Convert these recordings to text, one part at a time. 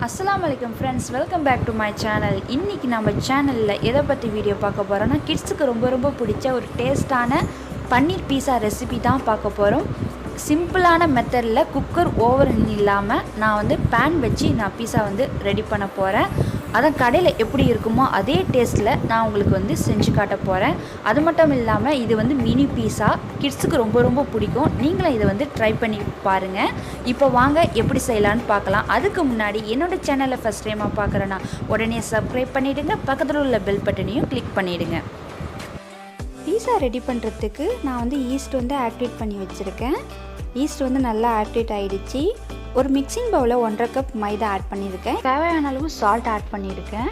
Assalamualaikum friends, welcome back to my channel. இன்னைக்கு நம்ம சேனல்ல எதை பத்தி வீடியோ பார்க்க போறோம்னா கிட்ஸ்க்கு ரொம்ப பிடிச்ச ஒரு டேஸ்டான பன்னீர் பீஸா ரெசிபி தான் பார்க்க போறோம். சிம்பிளான மெத்தட்ல குக்கர் ஓவன் இல்லாம நான் வந்து pan வச்சு நான் பீஸா வந்து ரெடி பண்ண போறேன். அத கடையில எப்படி இருக்குமோ அதே டேஸ்ட்ல நான் உங்களுக்கு வந்து செஞ்சு காட்ட போறேன். அது மட்டும் இல்லாம இது வந்து மினி பீஸா கிட்ஸ்க்கு ரொம்ப பிடிக்கும். நீங்களும் இத வந்து ட்ரை பண்ணி பாருங்க. இப்போ வாங்க எப்படி செய்யலாம்னு பார்க்கலாம். அதுக்கு முன்னாடி என்னோட சேனலை ஃபர்ஸ்ட் டைமா பார்க்கறனா உடனே Subscribe பண்ணிடுங்க. பக்கத்துல உள்ள பெல் பட்டனையும் கிளிக் பண்ணிடுங்க. பீஸா ரெடி பண்றதுக்கு நான் வந்து ஈஸ்ட் வந்து ஆக்டிவேட் பண்ணி வச்சிருக்கேன். ஈஸ்ட் வந்து நல்லா ஆக்டிவேட் ஆயிடுச்சு. ஒரு மிக்சிங் பவுல்ல 1.5 கப் மைதா ஆட் பண்ணியிருக்கேன். தேவையான அளவு சால்ட் ஆட் பண்ணியிருக்கேன்.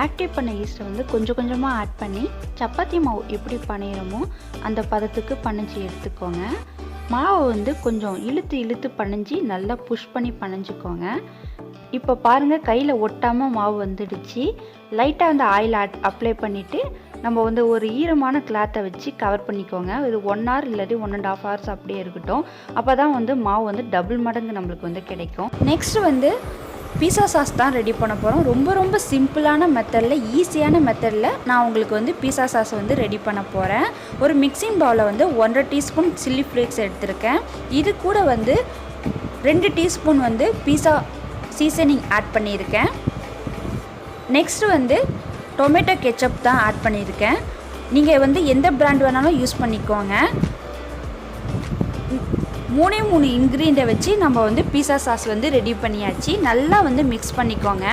ஆக்டிவேட் பண்ண ஈஸ்ட் வந்து கொஞ்சமா ஆட் பண்ணி சப்பாத்தி மாவு எப்படி பனையிறமோ அந்த பதத்துக்கு பனைஞ்சி எடுத்துக்கோங்க. மாவு வந்து கொஞ்சம் இழுத்து பனைஞ்சி நல்லா புஷ் பண்ணி பனைஞ்சிக்கோங்க. இப்போ பாருங்க கையில் ஒட்டாமல் மாவு வந்துடுச்சு. லைட்டாக வந்து ஆயில் அப்ளை பண்ணிவிட்டு நம்ம வந்து ஒரு ஈரமான கிளாத்தை வச்சு கவர் பண்ணிக்கோங்க. இது 1 hour இல்லாட்டி 1.5 hours அப்படியே இருக்கட்டும். அப்போ தான் வந்து மாவு வந்து டபுள் மடங்கு நம்மளுக்கு வந்து கிடைக்கும். நெக்ஸ்ட் வந்து பீஸா சாஸ் தான் ரெடி பண்ண போகிறோம். ரொம்ப சிம்பிளான மெத்தடில் ஈஸியான மெத்தடில் நான் உங்களுக்கு வந்து பீஸா சாஸ் வந்து ரெடி பண்ண போகிறேன். ஒரு மிக்சிங் பவுலில் வந்து 1.5 டீஸ்பூன் சில்லி ஃப்ளேக்ஸ் எடுத்திருக்கேன். இது கூட வந்து 2 டீஸ்பூன் வந்து பீஸா சீசனிங் ஆட் பண்ணியிருக்கேன். நெக்ஸ்ட் வந்து டொமேட்டோ கெச்சப் தான் ஆட் பண்ணியிருக்கேன். நீங்கள் வந்து எந்த பிராண்ட் வேணாலும் யூஸ் பண்ணிக்கோங்க. 3 இன்க்ரீடியண்ட்டை வச்சு நம்ம வந்து பீஸா சாஸ் வந்து ரெடி பண்ணியாச்சு. நல்லா வந்து மிக்ஸ் பண்ணிக்கோங்க.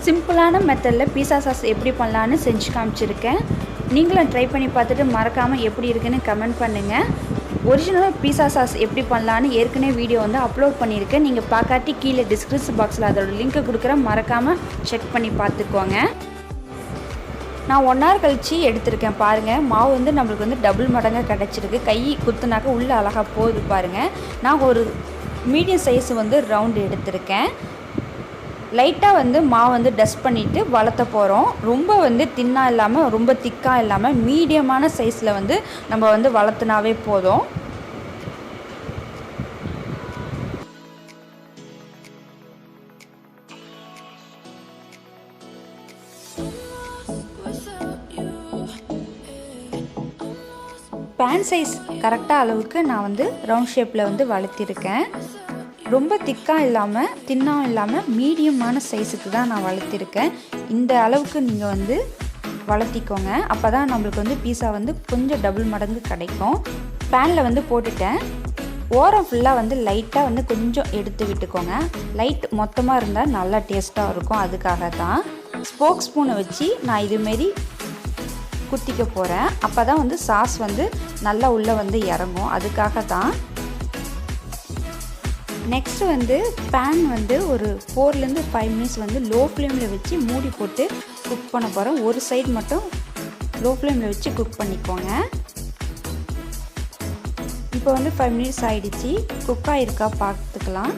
சிம்பிளான மெத்தடில் பீஸா சாஸ் எப்படி பண்ணலான்னு செஞ்சு காமிச்சிருக்கேன். நீங்களும் ட்ரை பண்ணி பார்த்துட்டு மறக்காமல் எப்படி இருக்குன்னு கமெண்ட் பண்ணுங்கள். ஒரிஜினலாக பீஸா சாஸ் எப்படி பண்ணலான்னு ஏற்கனவே வீடியோ வந்து அப்லோட் பண்ணியிருக்கேன். நீங்கள் பார்க்காட்டி கீழே டிஸ்கிரிப்ஷன் பாக்ஸில் அதோட லிங்க்கை கொடுக்குறேன். மறக்காமல் செக் பண்ணி பார்த்துக்கோங்க. நான் 1 hour கழிச்சு எடுத்திருக்கேன். பாருங்கள் மாவு வந்து நம்மளுக்கு வந்து டபுள் மடங்காக கிடச்சிருக்கு. கை குத்துனாக்க உள்ளே அழகாக போகுது பாருங்கள். நான் ஒரு மீடியம் சைஸ் வந்து ரவுண்டு எடுத்திருக்கேன். லைட்டாக வந்து மாவு வந்து டஸ்ட் பண்ணிவிட்டு வளர்த்த போகிறோம். ரொம்ப வந்து தின்னாக இல்லாமல் ரொம்ப திக்காக இல்லாமல் மீடியமான சைஸில் வந்து நம்ம வந்து வளர்த்துனாவே போதும். பேன் சைஸ் கரெக்டாக அளவுக்கு நான் வந்து ரவுண்ட் ஷேப்பில் வந்து வளர்த்திருக்கேன். ரொம்ப திக்காக இல்லாமல் தின்னாகவும் இல்லாமல் மீடியமான சைஸுக்கு தான் நான் வளர்த்திருக்கேன். இந்த அளவுக்கு நீங்கள் வந்து வளர்த்திக்கோங்க. அப்போ தான் நம்மளுக்கு வந்து பீஸா வந்து கொஞ்சம் டபுள் மடங்கு கிடைக்கும். பேனில் வந்து போட்டுட்டேன். ஓரம் ஃபுல்லாக வந்து லைட்டாக வந்து கொஞ்சம் எடுத்து விட்டுக்கோங்க. லைட் மொத்தமாக இருந்தால் நல்லா டேஸ்ட்டாக இருக்கும். அதுக்காக தான் ஸ்போக் ஸ்பூனை வச்சு நான் இதுமாரி குத்திக்க போகிறேன். அப்போ தான் வந்து சாஸ் வந்து நல்லா உள்ளே வந்து இறங்கும். அதுக்காக தான். நெக்ஸ்ட் வந்து பேன் வந்து ஒரு 4 to 5 minutes வந்து லோ ஃப்ளேமில் வச்சு மூடி போட்டு குக் பண்ண போகிறோம். ஒரு சைடு மட்டும் லோ ஃப்ளேமில் வச்சு குக் பண்ணிக்கோங்க. இப்போ வந்து 5 minutes ஆகிடுச்சு. குக் ஆகிருக்கா பார்த்துக்கலாம்.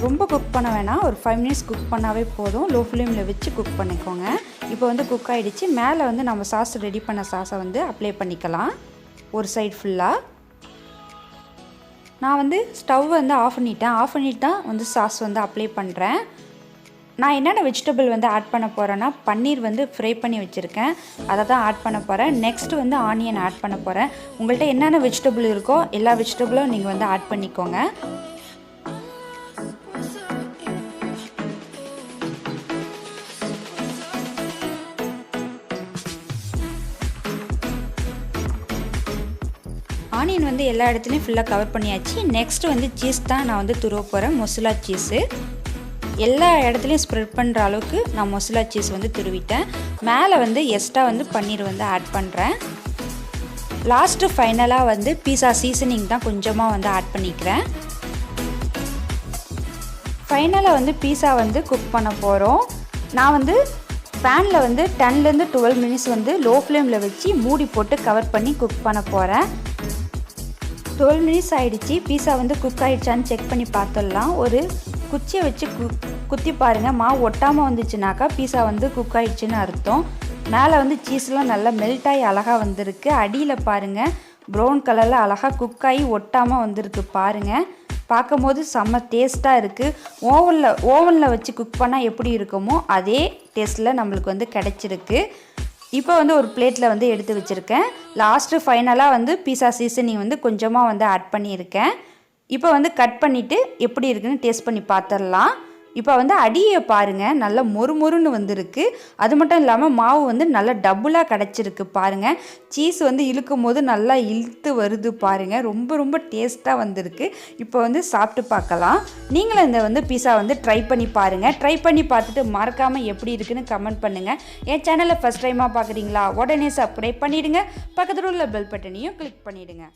ரொம்ப குக் பண்ண வேணாம். ஒரு 5 minutes குக் பண்ணாவே போதும். லோ ஃப்ளேமில் வச்சு குக் பண்ணிக்கோங்க. இப்போ வந்து குக் ஆகிடுச்சு. மேலே வந்து நம்ம சாஸ் ரெடி பண்ண சாஸை வந்து அப்ளை பண்ணிக்கலாம். ஒரு சைடு ஃபுல்லாக. நான் வந்து ஸ்டவ் வந்து ஆஃப் பண்ணிவிட்டு தான் வந்து சாஸ் வந்து அப்ளை பண்ணுறேன். நான் என்னென்ன வெஜிடபிள் வந்து ஆட் பண்ண போகிறேன்னா பன்னீர் வந்து ஃப்ரை பண்ணி வச்சுருக்கேன். அதை தான் ஆட் பண்ண போகிறேன். நெக்ஸ்ட் வந்து ஆனியன் ஆட் பண்ண போகிறேன். உங்கள்கிட்ட என்னென்ன வெஜிடபிள் இருக்கோ எல்லா வெஜிடபிளும் நீங்கள் வந்து ஆட் பண்ணிக்கோங்க. ஆனியன் வந்து எல்லா இடத்துலையும் ஃபுல்லாக கவர் பண்ணியாச்சு. நெக்ஸ்ட் வந்து சீஸ் தான் நான் வந்து துருவ போகிறேன். மொசலா சீஸு எல்லா இடத்துலையும் ஸ்ப்ரெட் பண்ணுற அளவுக்கு நான் மொசலா சீஸ் வந்து துருவிட்டேன். மேலே வந்து எக்ஸ்ட்ரா வந்து பன்னீர் வந்து ஆட் பண்ணுறேன். லாஸ்ட்டு ஃபைனலாக வந்து பீஸா சீசனிங் தான் கொஞ்சமாக வந்து ஆட் பண்ணிக்கிறேன். ஃபைனலாக வந்து பீஸா வந்து குக் பண்ண போகிறோம். நான் வந்து பேனில் வந்து 10 to 12 minutes வந்து லோ ஃப்ளேமில் வச்சு மூடி போட்டு கவர் பண்ணி குக் பண்ண போகிறேன். 12 minutes ஆகிடுச்சு. பீஸா வந்து குக் ஆகிடுச்சான்னு செக் பண்ணி பார்த்துடலாம். ஒரு குச்சியை வச்சு குத்தி பாருங்கள். மாவு ஒட்டாமல் வந்துச்சுனாக்கா பீஸா வந்து குக் ஆகிடுச்சின்னு அர்த்தம். மேலே வந்து சீஸ்லாம் நல்லா மெல்ட் ஆகி அழகாக வந்திருக்கு. அடியில் பாருங்கள் ப்ரௌன் கலரில் அழகாக குக் ஆகி ஒட்டாமல் வந்திருக்கு பாருங்கள். பார்க்கும்போது செம்ம டேஸ்ட்டாக இருக்குது. ஓவனில் வச்சு குக் பண்ணால் எப்படி இருக்குமோ அதே டேஸ்ட்டில் நம்மளுக்கு வந்து கிடச்சிருக்கு. இப்போ வந்து ஒரு பிளேட்டில் வந்து எடுத்து வச்சுருக்கேன். லாஸ்ட்டு ஃபைனலாக வந்து பீஸா சீசனிங் வந்து கொஞ்சமாக வந்து ஆட் பண்ணியிருக்கேன். இப்போ வந்து கட் பண்ணிவிட்டு எப்படி இருக்குன்னு டேஸ்ட் பண்ணி பார்த்துடலாம். இப்போ வந்து அடியை பாருங்கள், நல்லா மொறுமொறுன்னு வந்துருக்கு. அது மட்டும் இல்லாமல் மாவு வந்து நல்லா டபுளாக கிடச்சிருக்கு பாருங்கள். சீஸ் வந்து இழுக்கும் போது நல்லா இழுத்து வருது பாருங்கள். ரொம்ப ரொம்ப டேஸ்ட்டாக வந்திருக்கு. இப்போ வந்து சாப்பிட்டு பார்க்கலாம். நீங்களும் இந்த வந்து பீஸா வந்து ட்ரை பண்ணி பாருங்கள். ட்ரை பண்ணி பார்த்துட்டு மறக்காமல் எப்படி இருக்குன்னு கமெண்ட் பண்ணுங்கள். என் சேனலை ஃபஸ்ட் டைமாக பார்க்குறீங்களா, உடனே சப்ஸ்கிரைப் பண்ணிவிடுங்க. பக்கத்தில் உள்ள பெல் பட்டனையும் கிளிக் பண்ணிவிடுங்க.